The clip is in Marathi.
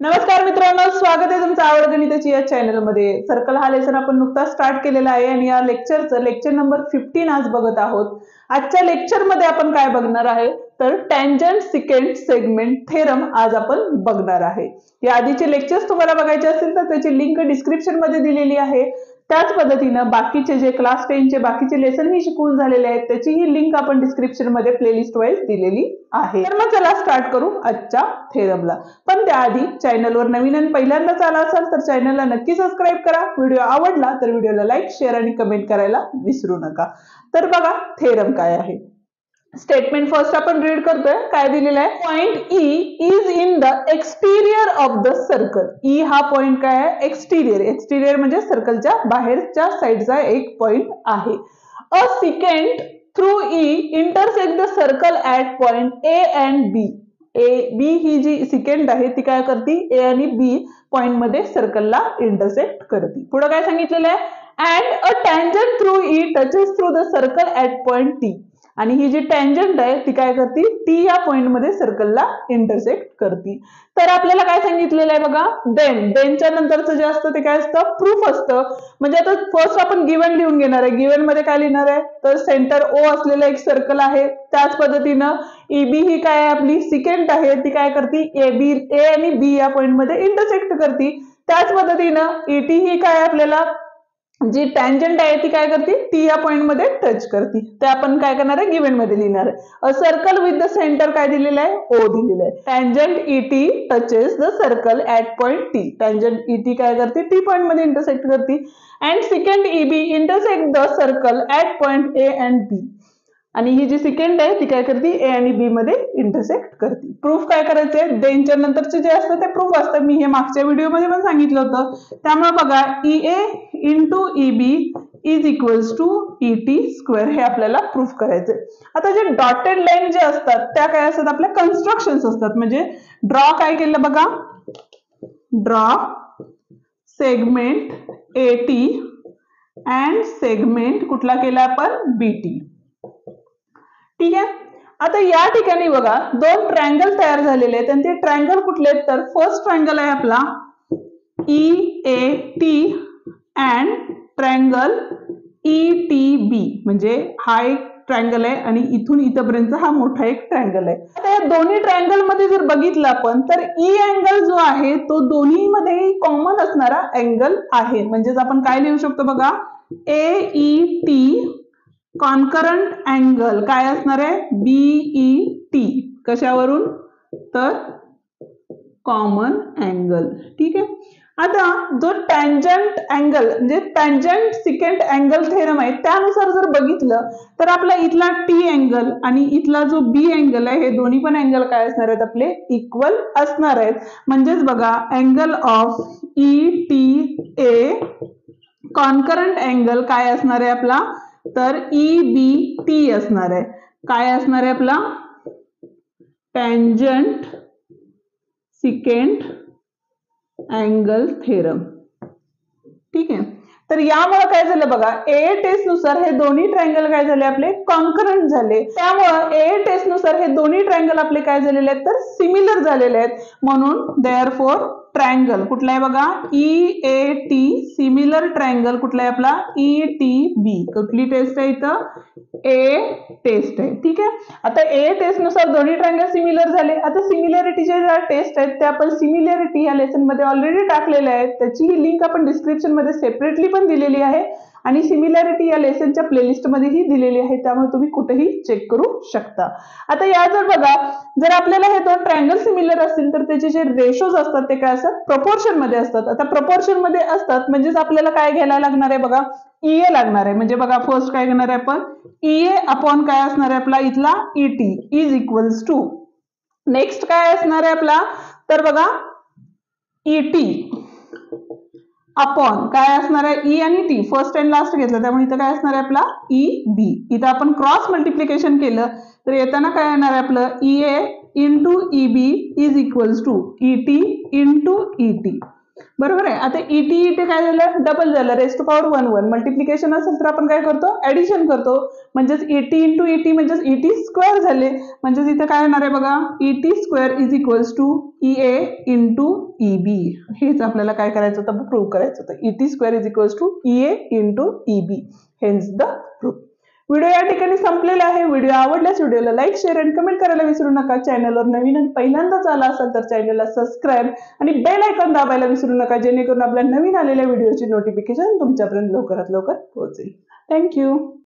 नमस्कार मित्रांनो, स्वागत आहे तुमचं आवड गणिताची या चॅनलमध्ये. सर्कल हा लेसन आपण नुकताच स्टार्ट केलेला आहे आणि या लेक्चरचं लेक्चर नंबर 15 आज बघत आहोत. आजच्या लेक्चरमध्ये आपण काय बघणार आहे तर टँजंट सिकेंट सेगमेंट थेरम आज आपण बघणार आहे. या आधीचे लेक्चर्स तुम्हाला बघायचे असतील तर त्याची लिंक डिस्क्रिप्शन मध्ये दिलेली आहे. त्याच पद्धतीनं बाकीचे जे क्लास 10 चे बाकीचे लेसन ही शिकवून झालेले आहेत त्याचीही लिंक आपण डिस्क्रिप्शन मध्ये प्लेलिस्ट वाईज दिलेली आहे. तर मग चला स्टार्ट करू आजच्या थेरमला. पण त्याआधी चॅनलवर नवीन आणि पहिल्यांदाच आला असाल तर चॅनलला नक्की सबस्क्राईब करा. व्हिडिओ आवडला तर व्हिडिओला लाईक, शेअर आणि कमेंट करायला विसरू नका. तर बघा थेरम काय आहे. स्टेटमेंट फर्स्ट आपण रीड करतोय. काय दिलेलं आहे, point E is in the exterior of the circle. E हा पॉइंट काय आहे, एक्सटिरियर. एक्सटिरियर म्हणजे सर्कलच्या बाहेरच्या साइडचा एक पॉइंट आहे. A secant through E intersect the circle at point A and B. B ही जी सिकेंट आहे ती काय करते, ए आणि बी पॉइंट मध्ये सर्कलला इंटरसेक्ट करते. पुढे काय सांगितलेलं आहे, and a tangent through E touches through the circle at point T. आणि ही जी टँजंट आहे ती काय करते, टी या पॉइंट मध्ये सर्कलला इंटरसेक्ट करते. तर आपल्याला काय सांगितलेलं आहे बघा, देनच्या नंतरचं जे असतं ते काय असतं, प्रूफ असतं. म्हणजे आता फर्स्ट आपण गिवन लिहून घेणार आहे. गिवन मध्ये काय लिहिणार आहे तर सेंटर ओ असलेलं एक सर्कल आहे. त्याच पद्धतीनं ईबी ही काय आहे, आपली सिकेंट आहे, ती काय करते, ए आणि बी या पॉइंट मध्ये इंटरसेक्ट करते. त्याच पद्धतीनं ईटी ही काय आपल्याला जी टँजंट आहे ती काय करते, टी या पॉइंट मध्ये टच करते. ते आपण काय करणार आहे, गिवन मध्ये लिहिणार आहे. A circle with the centre काय दिलेलं आहे, ओ दिलेलं आहे. Tangent ET touches the circle at point T. Tangent ET काय करते, टी पॉइंट मध्ये इंटरसेक्ट करते. And secant EB intersect the circle at point A and B. आणि ही जी सेकंड आहे ती काय करते, ए आणि बी मध्ये इंटरसेक्ट करते. प्रूफ काय करायचंय, देनच्या नंतरचे जे असतं ते प्रूफ असतं. मी हे मागच्या व्हिडिओमध्ये पण सांगितलं होतं. त्यामुळे बघा, E A into EB is equals to ET square हे आपल्याला प्रूफ करायचंय. आता जे डॉटेड लाईन जे असतात त्या काय असतात, आपल्या कन्स्ट्रक्शन्स असतात. म्हणजे ड्रॉ काय केलं बघा, draw segment eighty and segment कुठला केला आपण, बीटी. ठीक आहे. आता या ठिकाणी बघा दोन ट्रायंगल तयार झालेले आहेत आणि ते ट्रायंगल कुठले आहेत तर फर्स्ट ट्रायंगल आहे आपला E A T and triangle E T B. म्हणजे हा एक ट्रायंगल आहे आणि इथून इथपर्यंत हा मोठा एक ट्रायंगल आहे. आता या दोन्ही ट्रायंगल मध्ये जर बघितलं आपण तर ई अँगल जो आहे तो दोन्ही मध्ये कॉमन असणारा अँगल आहे. म्हणजेच आपण काय लिहू शकतो बघा, ए ई टी कॉन्करंट अँगल काय असणार आहे, बीई टी. कशावरून तर कॉमन अँगल. ठीक आहे. आता जो टँजंट अँगल म्हणजे टँजंट सिकेंट अँगल थेरम आहे त्यानुसार जर बघितलं तर आपला इथला टी अँगल आणि इथला जो बी अँगल आहे हे दोन्ही पण अँगल काय असणार आहेत, आपले इक्वल असणार आहेत. म्हणजेच बघा, angle of E T A concurrent angle काय असणार आहे आपला तर ई बी टी असणार आहे. काय असणार आहे आपला, टँजंट सिकेंट अँगल थेरम. ठीक आहे. तर यामुळे काय झालं बघा, ए टेस्ट नुसार हे दोन्ही ट्रायंगल काय झाले, आपले कॉन्करंट झाले. त्यामुळे ए टेस्ट नुसार हे दोन्ही ट्रायंगल आपले काय झालेले आहेत तर सिमिलर झालेले आहेत. म्हणून देअरफॉर ट्रायंगल कुठला आहे बघा, E A T similar triangle कुठला आहे आपला, ई टी बी. कुठली टेस्ट आहे इथं, ए टेस्ट आहे. ठीक आहे. आता ए टेस्ट नुसार दोन्ही ट्रायंगल सिमिलर झाले. आता सिमिलरिटीचे ज्या टेस्ट आहेत त्या आपण सिमिलरिटी या लेसन मध्ये ऑलरेडी टाकलेल्या आहेत. त्याची ही लिंक आपण डिस्क्रिप्शन मध्ये सेपरेटली पण दिलेली आहे आणि सिमिलरिटी या लेसनच्या प्लेलिस्ट मध्येही दिलेली आहे. त्यामुळे तुम्ही कुठेही चेक करू शकता. आता या जर बघा, जर आपल्याला हे दोन ट्रायंगल सिमिलर असतील तर त्याचे जे रेशोज असतात ते काय असतात, प्रपोर्शन मध्ये असतात. आता प्रपोर्शन मध्ये असतात म्हणजेच आपल्याला काय घ्यायला लागणार आहे बघा, ईए लागणार आहे. म्हणजे बघा फर्स्ट काय घेणार आहे आपण, ईए अपॉन काय असणार आहे आपला इथला ET is equals to. Next काय असणार आहे आपला तर बघा, ईटी अपॉन काय असणार आहे, ई आणि टी फर्स्ट अँड लास्ट घेतलं त्यामुळे इथं काय असणार आहे आपला ई बी. इथं आपण क्रॉस मल्टिप्लिकेशन केलं तर येताना काय येणार आहे आपलं, E A into E B is equals to E T into E T. बरोबर आहे. आता ईटी ईटी काय झालं, डबल झालं, रेस्ट टू पॉवर 1 1. मल्टिप्लिकेशन असेल तर आपण काय करतो, ऍडिशन करतो. म्हणजेच ईटी इंटू ईटी म्हणजेच ईटी स्क्वेअर झाले. म्हणजेच इथे काय येणार आहे बघा, ET square is equals to EA into EB. हेच आपल्याला काय करायचं होतं, प्रूव्ह करायचं होतं. ET square is equals to EA into EB. Hence the proof. Video या ठिकाणी संपलेला आहे. व्हिडिओ आवडल्यास व्हिडिओला लाईक, शेअर आणि कमेंट करायला विसरू नका. चॅनलवर नवीन आणि पहिल्यांदाच आला असाल तर चॅनलला सबस्क्राईब आणि बेल आयकॉन दाबायला विसरू नका, जेणेकरून आपल्या नवीन आलेल्या व्हिडिओची नोटिफिकेशन तुमच्यापर्यंत लवकरात लवकर पोहोचेल. थँक्यू.